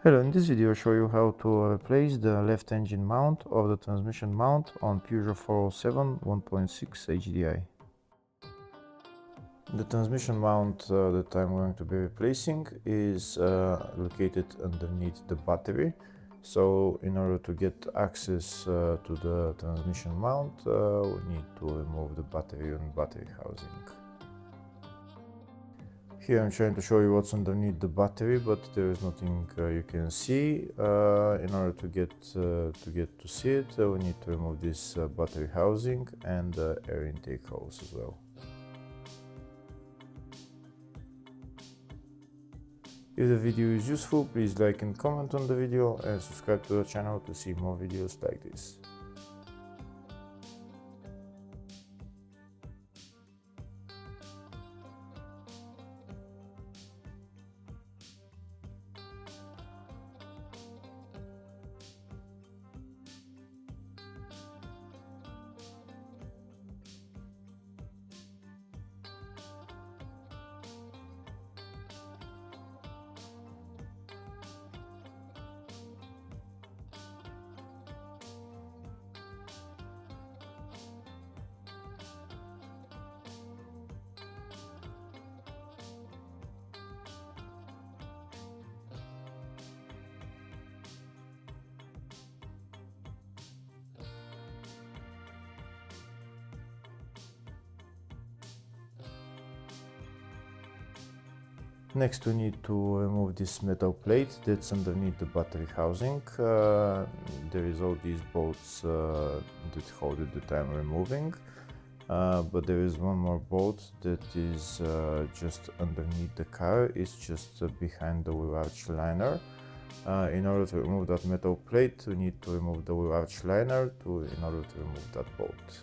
Hello, in this video I'll show you how to replace the left engine mount of the transmission mount on Peugeot 407 1.6 HDI. The transmission mount that I'm going to be replacing is located underneath the battery. So in order to get access to the transmission mount, we need to remove the battery and battery housing. Here I'm trying to show you what's underneath the battery, but there is nothing you can see. In order to get to see it, we need to remove this battery housing and air intake hose as well. If the video is useful, please like and comment on the video and subscribe to the channel to see more videos like this. Next we need to remove this metal plate that's underneath the battery housing. There is all these bolts that hold it that I'm removing, but there is one more bolt that is just underneath the car. It's just behind the wheel arch liner. In order to remove that metal plate, we need to remove the wheel arch liner in order to remove that bolt.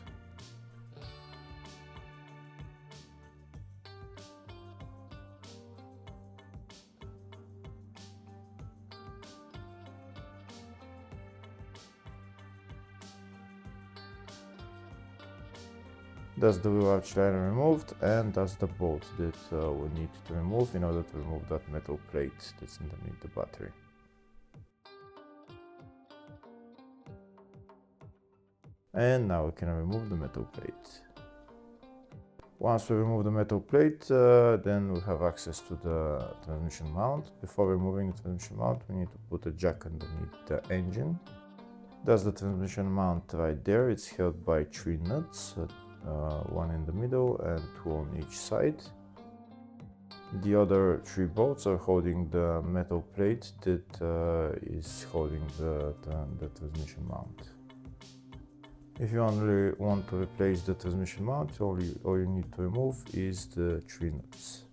That's the wheel arch liner removed, and that's the bolt that we need to remove in order to remove that metal plate that's underneath the battery. And now we can remove the metal plate. Once we remove the metal plate, then we have access to the transmission mount. Before removing the transmission mount, we need to put a jack underneath the engine. That's the transmission mount right there. It's held by 3 nuts. One in the middle and 2 on each side. The other 3 bolts are holding the metal plate that is holding the transmission mount. If you only want to replace the transmission mount, all you need to remove is the 3 nuts.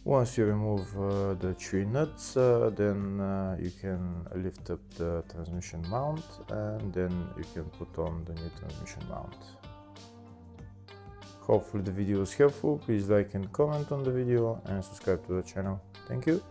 Once you remove the 3 nuts, then you can lift up the transmission mount, and then you can put on the new transmission mount. Hopefully the video was helpful. Please like and comment on the video and subscribe to the channel. Thank you.